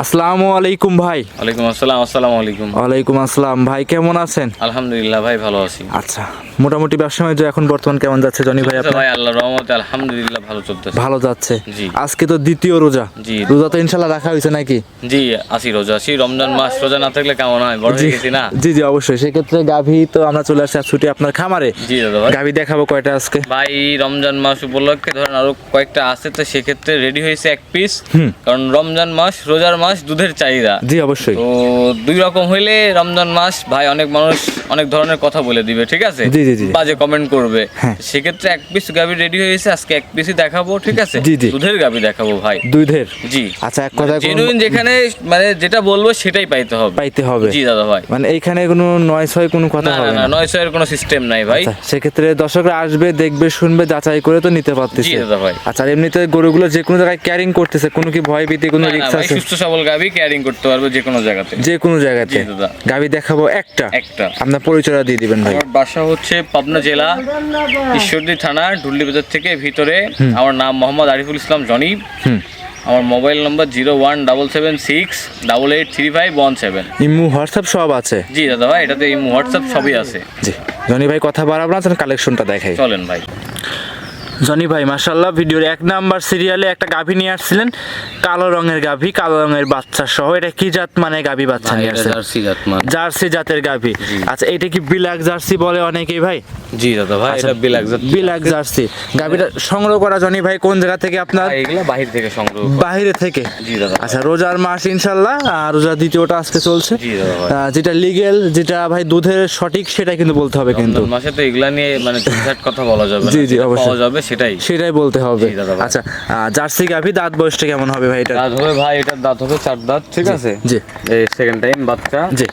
আসসালামু আলাইকুম ভাই। ওয়ালাইকুম আসসালাম। আসসালামু আলাইকুম। ওয়ালাইকুম আসসালাম ভাই, কেমন আছেন? আলহামদুলিল্লাহ ভাই, ভালো আছি। আচ্ছা, মোটামুটি ব্যবসা বাণিজ্য এখন বর্তমান কেমন যাচ্ছে জনি ভাই আপনার? ভাই আল্লাহর রহমতে আলহামদুলিল্লাহ ভালো চলতেছে। ভালো যাচ্ছে। জি। আজকে তো দ্বিতীয় রোজা। জি। রোজা তো ইনশাআল্লাহ রাখা হয়েছে নাকি? জি, আছি রোজা আছি। রমজান মাস রোজা না থাকলে কেমন হয়, বড় হয়ে গেছি না। জি জি অবশ্যই। সেক্ষেত্রে গাভী তো আমরা চলে আসছি ছুটি আপনার খামারে। জি দাদা ভাই। গাভী দেখাবো কয়টা আজকে? ভাই রমজান মাস উপলক্ষে ধরেন আরো কয়েকটা আছে, তো সেক্ষেত্রে রেডি হয়েছে এক পিস। কারণ রমজান মাস রোজার মাস, দুধের চাহিদা। জি অবশ্যই। তো দুই রকম হইলে রমজান মাস ভাই অনেক মানুষ অনেক ধরনের কথা বলে দিবে, ঠিক আছে? জি জি জি। বাজে কমেন্ট করবে। হ্যাঁ। সেক্ষেত্রে এক পিস গাভী রেডি হয়েছে, আজকে এক পিসই দেখাবো, ঠিক আছে? জি জি। দুধের গাভী দেখাবো ভাই। দুধের। জি। আচ্ছা, এক কথায় জেনুইন যেখানে মানে যেটা বলবো সেটাই পাইতে হবে। পাইতে হবে। জি দাদা ভাই। মানে এইখানে কোনো নয় ছয় কোনো কথা না হবে না, না। নয় ছয়ের কোনো সিস্টেম নাই ভাই। আচ্ছা, সেক্ষেত্রে দর্শকরা আসবে, দেখবে, শুনবে, যাচাই করে তো নিতে পারতেছে। জি দাদা ভাই। আচ্ছা, আর এমনিতে গরুগুলো যে কোনো জায়গায় ক্যারিং করতেছে, কোনো কি ভয় ভীতি, কোনো না না রিস্ক ভাই, আছে? সুস্থ সবল গাভী ক্যারিং করতে পারবে যে কোনো জায়গাতে। যে কোনো জায়গাতে। জি দাদা। গাভী দেখাবো একটা। একটা। আপনার পরিচয়টা দিয়ে দিবেন ভাই। আমার বাসা হচ্ছে পাবনা জেলা ঈশ্বরদী থানা ডুল্লি বাজার থেকে ভিতরে। আমার নাম মোহাম্মদ আরিফুল ইসলাম জনি। আমার মোবাইল নম্বর 01776883517। ইমু হোয়াটসঅ্যাপ সব আছে? জি দাদা ভাই, এটাতে হোয়াটসঅ্যাপ সবই আছে। জি। জনি ভাই কথা বাড়াবো না, কালেকশনটা দেখাই। চলেন ভাই। জনি ভাই মাশাআল্লাহ, ভিডিওর 1 নাম্বার সিরিয়ালে একটা গাভী নিয়ে আসছিলেন, কালো রঙের গাভী, কালো রঙের বাচ্চা সহ। এটা কি জাত মানে গাভী বাচ্চা নিয়ে আসছেন? জার্সি জাত মান। জার্সি জাতের গাভী। আচ্ছা, এটা কি বিলাক জার্সি বলে অনেকেই ভাই? জি দাদা ভাই, আচ্ছা, এটা বিলাক জাত। বিলাক জার্সি। গাভীটা সংগ্রহ করা জনি ভাই কোন জায়গা থেকে আপনার? এগুলো বাহির থেকে সংগ্রহ। বাইরে থেকে? জি দাদা। আচ্ছা, রোজার মাস ইনশাল্লাহ, আর রোজার দ্বিতীয়টা আজকে চলছে। জি দাদা ভাই। যেটা লিগেল, যেটা ভাই দুধের সঠিক, সেটা কিন্তু বলতে হবে কিন্তু। রমজান মাসে তো এগুলা নিয়ে মানে ঠিকঠাক কথা বলা যাবে না। জি জি যেটা অবশ্যই। পাওয়া যাবে সেটাই বলতে হবে। জি দাদা ভাই। আচ্ছা, জার্সি গাভী দাঁত বয়সটা কেমন হবে ভাই এটা? দাঁত হবে ভাই, এটার দাঁত হবে 4 দাঁত, ঠিক আছে? জি। এই সেকেন্ড টাইম বাচ্চা। জি,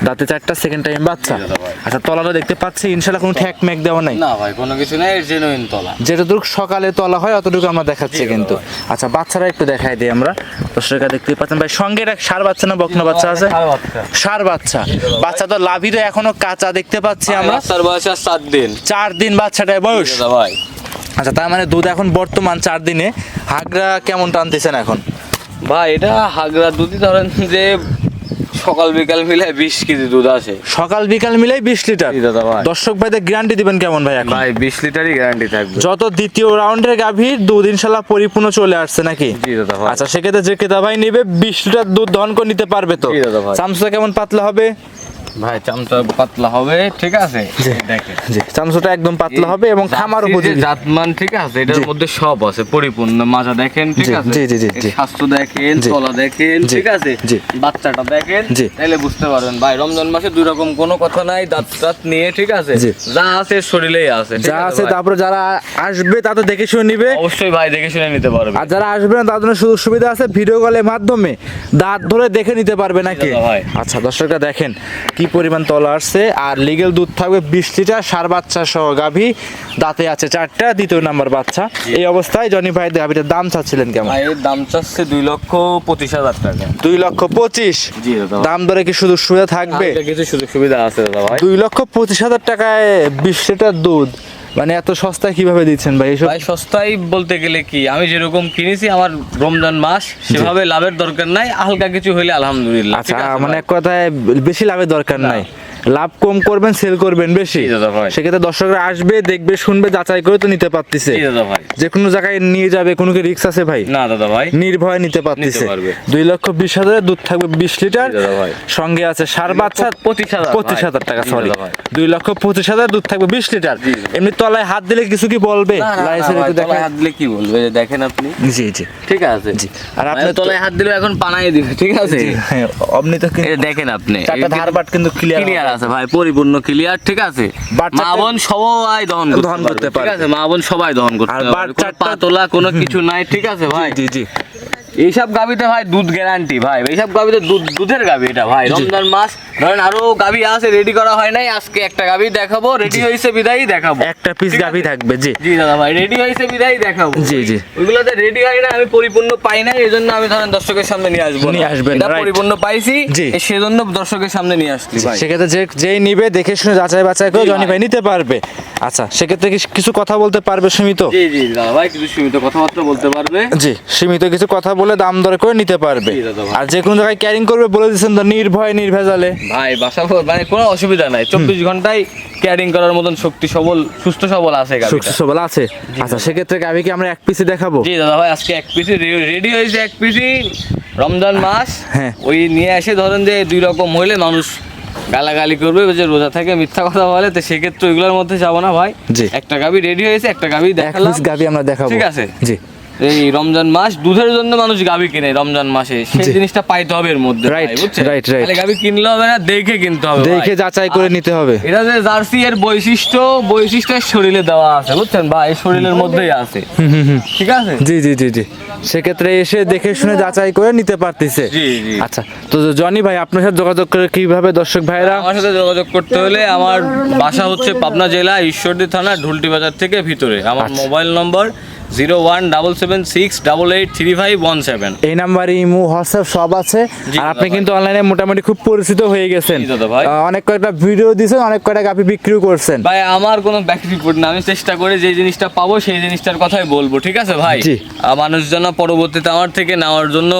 দাঁতে 4টা, সেকেন্ড টাইম বাচ্চা। জি দাদা ভাই। আচ্ছা, তলাটা দেখতে পাচ্ছি ইনশাআল্লাহ কোনো ঠ্যাক ম্যাক দেওয়া নাই? না ভাই, কোনো কিছু নাই, জেনুইন তলা। যেটুকু সকালে তলা হয় অতটুকু আমরা দেখাচ্ছি জি দাদা কিন্তু। আচ্ছা, বাচ্চারা একটু দেখাই দিই আমরা। দর্শকরা দেখতে পাচ্ছেন ভাই, সঙ্গে একটা ষাঁড় বাচ্চা না বকনা বাচ্চা আছে? ষাঁড় বাচ্চা। বাচ্চা তো লাভি তো এখনো কাঁচা দেখতে পাচ্ছি আমরা। বাচ্চার বয়স আর 7 দিন। 4 দিন বাচ্চাটার বয়স। দাদা ভাই। আচ্ছা, তার মানে দুধ এখন বর্তমান 4 দিনে। হাগরা কেমন টানতেছেন এখন? ভাই এটা হাগরা দুধই ধরেন যে সকাল বিকাল মিলে 20 কেজি দুধ আসে। সকাল বিকাল মিলাই 20 লিটার। জি দাদা ভাই। দর্শক ভাইদের গ্যারান্টি দিবেন কেমন ভাই এখন? ভাই 20 লিটারই গ্যারান্টি থাকবে। যত দ্বিতীয় রাউন্ডের গাভীর দুধ ইনশাল্লাহ পরিপূর্ণ চলে আসছে নাকি? জি দাদা ভাই। আচ্ছা, সেক্ষেত্রে যে ক্রেতা ভাই নিবে 20 লিটার দুধ দহন করে নিতে পারবে তো? জি দাদা ভাই। চামচটা কেমন পাতলা হবে? ভাই চামচা পাতলা হবে, ঠিক আছে? দেখেন। জি, চামচটা একদম পাতলা হবে এবং খামার উপযোগী। জাতমান, ঠিক আছে? এটার মধ্যে সব আছে পরিপূর্ণ। মাজা দেখেন, ঠিক জি, আছে? জি, জি, জি, জি। স্বাস্থ্য দেখেন, জি। তলা দেখেন, জি, ঠিক আছে? জি। বাচ্চাটা দেখেন, জি। তাহলে বুঝতে পারবেন ভাই রমজান মাসে দুই রকম কোনো কথা নাই। দাঁত নিয়ে, ঠিক আছে? জি। যা আছে শরীরেই আছে, ঠিক যা আছে। ভাই? তারপরে যারা আসবে তা তো দেখে শুনে নিবে। অবশ্যই ভাই দেখে শুনে নিতে পারবে। আর যারা আসবে না তাদের জন্য সুযোগ সুবিধা আছে, ভিডিও কলের মাধ্যমে দাঁত ধরে দেখে নিতে পারবে নাকি? দাদা ভাই। আচ্ছা, দর্শকরা দেখেন কি পরিমাণ তলা আসছে। আর লিগেল দুধ থাকবে 20 লিটার, ষাঁড় বাচ্চা সহ গাভী। দাঁতে আছে 4টা, দ্বিতীয় নাম্বার বাচ্চা। এই অবস্থায় জনি ভাই গাভীটার দাম চাচ্ছিলেন কেমন? ভাই এর দাম চাচ্ছে 2,25,000 টাকা। 2,25,000। জি দাদা। দাম দরে কি সুযোগ সুবিধা থাকবে? হালকা কিছু সুযোগ সুবিধা আছে দাদা ভাই। 2,25,000 টাকায় 20 লিটার দুধ, মানে এত সস্তায় কিভাবে দিচ্ছেন ভাই এসব? ভাই সস্তায় বলতে গেলে কি, আমি যেরকম কিনেছি আমার রমজান মাস, সেভাবে লাভের দরকার নাই। হালকা কিছু হইলে আলহামদুলিল্লাহ। আচ্ছা, ঠিক আছে মানে ভাই? এক কথায় বেশি লাভের দরকার নাই, লাভ কম করবেন, সেল করবেন বেশি। জি দাদা ভাই। সেক্ষেত্রে দর্শকরা আসবে, দেখবে, শুনবে, যাচাই করে তো নিতে পারতেছে। জি দাদা ভাই। যে কোনো জায়গায় নিয়ে যাবে, কোনো কি রিস্ক আছে ভাই? না দাদা ভাই। নির্ভয়ে নিতে পারতেছে। নিতে পারবে। 2,20,000 দুধ থাকবে 20 লিটার। জি দাদা ভাই। সঙ্গে আছে ষাঁড় বাচ্চা 25,000 25,000 টাকা, জি সরি দাদা ভাই। 2,25,000 দুধ থাকবে 20 লিটার। জি। এমনি তলায় হাত দিলে কিছু কি বলবে? না, না, না লাইসেন্স ভাই, একটু দেখান। তলায় হাত দিলে কি বলবে, যে দেখেন আপনি। জি জি ঠিক আছে। জি। আর আর আপনার আপনি তলায় হাত দিলে এখন পানাই দিবে, ঠিক আছে? হ্যাঁ, অমনি তো এই দেখেন আপনি 4টা ধারবাট কিন্তু ক্লিয়ার আছে ভাই, পরিপূর্ণ ক্লিয়ার, ঠিক আছে? বাচ্চাটা- মা বোন সবাই দহন করতে পারবে। ঠিক আছে? মা বোন সবাই দহন করতে আর পারবে। বাচ্চাটা- কোনো পাতলা কোনো কিছু নাই, ঠিক আছে ভাই? জি জি। এইসব গাবিতে ভাই দুধ গ্যারান্টি ভাই। এইসব গাবিতে দুধের গাবি এটা ভাই। রমজান মাস ধরেন আরো গাবি আছে, রেডি করা হয় নাই। আজকে একটা গাবি দেখাবো, রেডি হয়েছে বিদায়ই দেখাবো। একটা পিস ঠিক গাভী আছে? থাকবে। জি জি দাদা ভাই, রেডি হয়েছে বিদায়ই দেখাবো। জি, জি। ওইগুলোতে রেডি হয় না, আমি পরিপূর্ণ পাই না, এই জন্য আমি ধরেন দর্শকের সামনে নিয়ে আসবো না। নিয়ে আসবেন, এটা right. পরিপূর্ণ পাইছি, জি। সেজন্য দর্শকের সামনে নিয়ে আসছি ভাই। সেক্ষেত্রে যেই নিবে দেখে শুনে যাচাই বাছাই করে জি জনি ভাই। ভাই নিতে পারবে। আচ্ছা, সেক্ষেত্রে কিছু কথা বলতে পারবে সীমিত? জি জি দাদা ভাই, কিছু সীমিত কথাবার্তা বলতে পারবে। জি, সীমিত কিছু কথা বলে বলে দাম দর করে নিতে পারবে। জি দাদা ভাই। আর যে কোনো জায়গায় ক্যারিং করবে বলে দিচ্ছেন তো, নির্ভয় নির্ভেজালে। ভাই বাসা মানে কোনো অসুবিধা নাই, 24 ঘন্টায় ক্যারিং করার মতন শক্তি সবল সুস্থ সবল আছে সুস্থ গাবিটা। সবল আছে। আচ্ছা, সেক্ষেত্রে গাভি কি আমরা এক পিসে দেখাবো? জি দাদা ভাই, আজকে এক পিসি রেডি হয়েছে, এক পিসি রমজান মাস। হ্যাঁ। ওই নিয়ে এসে ধরেন যে দুই রকম হইলে মানুষ গালাগালি করবে যে রোজা থেকে মিথ্যা কথা বলে, তো সেক্ষেত্রে ওইগুলোর মধ্যে যাবো না ভাই। জি। একটা গাবি রেডি হয়েছে, একটা গাবি এক দেখালাম। পিস গাভি আমরা দেখাবো। ঠিক আছে। জি। এই রমজান মাস দুধের জন্য মানুষ গাবি কিনে রমজান মাসে, সেই জি। জিনিসটা পাইতে হবে এর মধ্যে ভাই, Right, বুঝছেন? right, right. তাহলে গাবি কিনলে হবে না, দেখে কিনতে হবে ভাই। দেখে যাচাই করে নিতে হবে। এটা যে জার্সি এর বৈশিষ্ট্য শরীরে দেওয়া আছে, বুঝছেন ভাই, এই শরীরের মধ্যেই আছে। ঠিক আছে। জি জি জি জি, সেক্ষেত্রে এসে দেখে শুনে যাচাই করে নিতে পারতেছে। জি জি। আচ্ছা, তো জনি ভাই আপনার সাথে যোগাযোগ করে কিভাবে দর্শক ভাইরা? আমার সাথে যোগাযোগ করতে হলে আমার বাসা হচ্ছে পাবনা জেলা ঈশ্বরদী থানা ঢুলটি বাজার থেকে ভিতরে। আমার আচ্ছা। মোবাইল নম্বর 01776883517। এই নাম্বারে ইমো হোয়াটসঅ্যাপ সব আছে। জি আর দাদা আপনি ভাই। কিন্তু অনলাইনে মোটামুটি খুব পরিচিত হয়ে গেছেন। জি দাদা ভাই। অনেক কয়েকটা ভিডিও দিয়েছেন, অনেক কয়টা গাভি বিক্রিও করছেন। ভাই আমার কোনো ব্যাক রিপোর্ট না, আমি চেষ্টা করে যে জিনিসটা পাবো সেই জিনিসটার কথাই বলবো। ঠিক আছে ভাই। জি। মানুষ যেন পরবর্তীতে আমার থেকে নেওয়ার জন্য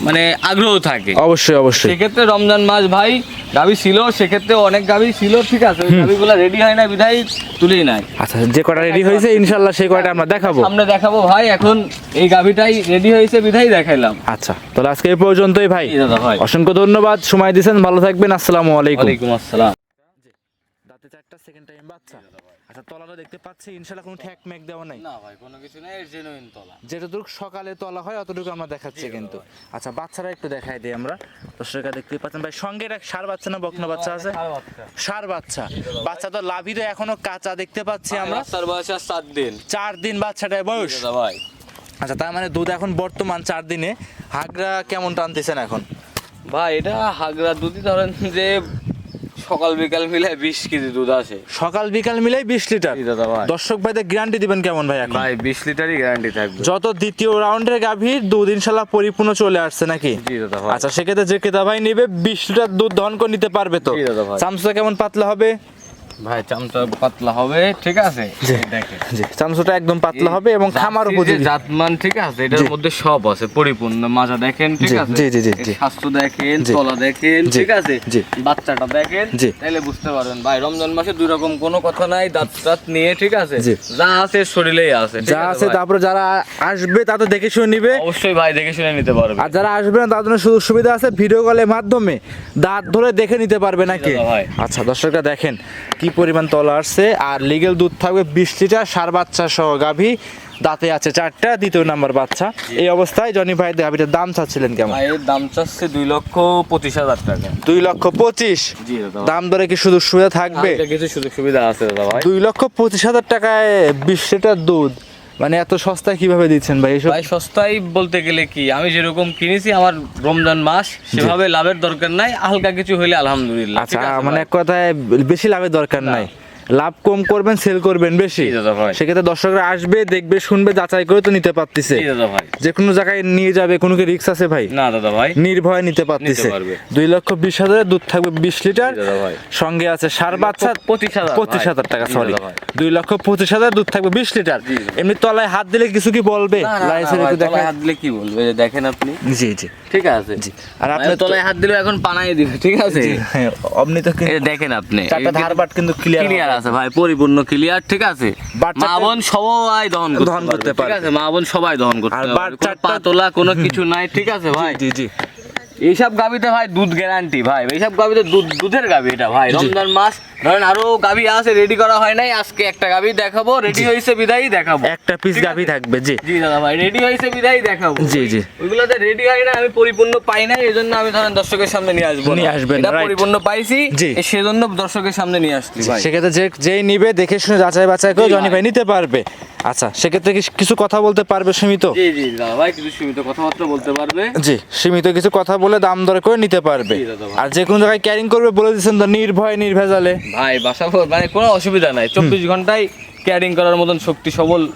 মানে আগ্রহ থাকে। অবশ্যই অবশ্যই। সেক্ষেত্রে রমজান মাস ভাই গাবি ছিল, সেক্ষেত্রে অনেক গাবি ছিল। ঠিক আছে, ওই গাবিগুলো রেডি হয় না বিধায় তুলেই নাই। আচ্ছা, যে কয়টা রেডি হয়েছে ইনশাল্লাহ সেই কয়টা আমরা দেখাবো। সামনে দেখাবো ভাই, এখন এই গাবিটাই রেডি হয়েছে বিধাই দেখাইলাম। আচ্ছা, তাহলে আজকে এই পর্যন্তই ভাই। জি দাদা ভাই। অসংখ্য ধন্যবাদ, সময় দিয়েছেন, ভালো থাকবেন, আসসালামু আলাইকুম। ওয়ালাইকুম আসসালাম। দাঁতে চারটা, সেকেন্ড টাইম বাচ্চা। আচ্ছা, তলাটা দেখতে পাচ্ছি ইনশাল্লাহ কোনো ঠ্যাক ম্যাক দেওয়া নাই। না ভাই কোনো কিছু নেই, জেনুইন তলা। যেটুকু সকালে তলা হয় অতটুকু আমরা দেখাচ্ছি কিন্তু। আচ্ছা, বাচ্চারা একটু দেখাই দিই আমরা। দর্শকরা দেখতে পাচ্ছেন ভাই, সঙ্গে একটা ষাঁড় বাচ্চা না বকনা বাচ্চা আছে? ষাঁড় বাচ্চা। বাচ্চা তো লাভি তো এখনো কাঁচা দেখতে পাচ্ছি আমরা। রাস্তার বয়স আর 7 দিন। 4 দিন বাচ্চাটার বয়স। দাদা ভাই। আচ্ছা, তার মানে দুধ এখন বর্তমান 4 দিনে। হাগরা কেমন টানতেছেন এখন? ভাই এটা হাগরা দুধই ধরেন যে সকাল বিকাল মিলে 20 কেজি দুধ আসে। সকাল বিকাল মিলাই 20 লিটার। জি দাদা ভাই। দর্শক ভাইদের গ্যারান্টি দিবেন কেমন ভাই এখন? ভাই 20 লিটারই গ্যারান্টি থাকবে। যত দ্বিতীয় রাউন্ডের গাভীর দুধ ইনশাল্লাহ পরিপূর্ণ চলে আসছে নাকি? জি দাদা ভাই। আচ্ছা, সেক্ষেত্রে যে ক্রেতা ভাই নেবে 20 লিটার দুধ দহন করে নিতে পারবে তো? জি দাদা ভাই। চামচটা কেমন পাতলা হবে? ভাই চামচা পাতলা হবে, ঠিক আছে। দেখেন জি, চামচটা একদম পাতলা হবে এবং খামার উপযোগী। জাতমান ঠিক আছে, এটার জি। মধ্যে সব আছে পরিপূর্ণ। মাজা দেখেন, ঠিক জি, আছে। জি, জি, জি, জি। এর স্বাস্থ্য দেখেন, জি। তলা দেখেন, জি, ঠিক আছে। জি। বাচ্চাটা দেখেন, জি। তাহলে বুঝতে পারবেন ভাই রমজান মাসে দুই রকম কোনো কথা নাই। দাঁত টাত নিয়ে, ঠিক আছে, জি। যা আছে শরীরেই আছে, ঠিক যা আছে, ভাই? তারপরে যারা আসবে তাদের দেখে শুনে নিবে। অবশ্যই ভাই দেখে শুনে নিতে পারবে। আর যারা আসবে না তাদের জন্য সুযোগ সুবিধা আছে, ভিডিও কলের মাধ্যমে দাঁত ধরে দেখে নিতে পারবে নাকি? দাদা ভাই। আচ্ছা, দর্শকরা দেখেন কি পরিমাণ তলা আসছে। আর লিগেল দুধ থাকবে 20 লিটার, ষাঁড় বাচ্চা সহ গাভী। দাঁতে আছে 4টা, দ্বিতীয় নাম্বার বাচ্চা। এই অবস্থায় জনি ভাই গাভীটার দাম চাচ্ছিলেন কেমন? ভাই এর দাম চাচ্ছে 2,25,000 টাকা। 2,25,000। জি দাদা। দাম দরে কি সুযোগ সুবিধা থাকবে? হালকা কিছু সুযোগ সুবিধা আছে দাদা ভাই। 2,25,000 টাকায় 20 লিটার দুধ, মানে এত সস্তায় কিভাবে দিচ্ছেন ভাই এসব? ভাই সস্তায় বলতে গেলে কি, আমি যেরকম কিনেছি আমার রমজান মাস, সেভাবে লাভের দরকার নাই। হালকা কিছু হইলে আলহামদুলিল্লাহ। আচ্ছা, ঠিক আছে মানে ভাই? এক কথায় বেশি লাভের দরকার নাই, লাভ কম করবেন, সেল করবেন বেশি। জি দাদা ভাই। সেক্ষেত্রে দর্শকরা আসবে, দেখবে, শুনবে, যাচাই করে তো নিতে পারতেছে। জি দাদা ভাই। যে কোনো জায়গায় নিয়ে যাবে, কোনো কি রিস্ক আছে ভাই? না দাদা ভাই। নির্ভয়ে নিতে পারতেছে। পারবে। 2,20,000 দুধ থাকবে 20 লিটার। জি দাদা ভাই। সঙ্গে আছে ষাঁড় বাচ্চা 25,000 টাকা, জি সরি, দাদা ভাই। 2,25,000 দুধ থাকবে 20 লিটার। জি। এমনি তলায় হাত দিলে কিছু কি বলবে? না, না, না লাইসেন্স ভাই, একটু দেখান। তলায় হাত দিলে কি বলবে, এই যে দেখেন আপনি, জি জি ঠিক আছে। জি। আর আপনি আপনার তলায় হাত দিলে এখন পানাই দিবে, ঠিক আছে। হ্যাঁ, অমনি তো এই যে দেখেন আপনি, চারটা ধারবাট কিন্তু ক্লিয়ার আছে ভাই, পরিপূর্ণ ক্লিয়ার, ঠিক আছে। বাচ্চাটা- মা বোন সবাই দহন করতে পারবে। ঠিক আছে। মা বোন সবাই দহন করতে আর পারবে। কোনো বাচ্চাটা- পাতলা কোনো কিছু নাই, ঠিক আছে ভাই। জি জি। এইসব গাবিতে ভাই দুধ গ্যারান্টি ভাই, এইসব গাবিতে দুধের গাবি এটা ভাই। রমজান মাস ধরেন আরো গাবি আছে, রেডি করা হয় নাই। আজকে একটা গাবি দেখাবো, রেডি হয়েছে বিদায়ই দেখাবো। একটা পিস ঠিক গাভী আছে? থাকবে। জি জি দাদা ভাই, রেডি হয়েছে বিদায়ই দেখাবো। জি, জি। ওইগুলোতে রেডি হয় না, আমি পরিপূর্ণ পাই না, এই জন্য আমি ধরেন দর্শকের সামনে নিয়ে আসবো না। নিয়ে আসবেন, এটা right. পরিপূর্ণ পাইছি, জি। সেজন্য দর্শকের সামনে নিয়ে আসছি ভাই। সেক্ষেত্রে যেই নিবে দেখে শুনে যাচাই বাছাই করে জি জনি ভাই। ভাই নিতে পারবে। আচ্ছা, সেক্ষেত্রে কিছু কথা বলতে পারবে সীমিত? জি জি দাদা ভাই, কিছু সীমিত কথাবার্তা বলতে পারবে। জি, সীমিত কিছু কথা বলে দাম দর করে নিতে পারবে। জি দাদা ভাই। আর যে কোনো জায়গায় ক্যারিং করবে বলে দিচ্ছেন তো, নির্ভয় নির্ভেজালে। ভাই বাসা মানে কোনো অসুবিধা নাই, 24 ঘন্টায় ক্যারিং করার মতন শক্তি সবল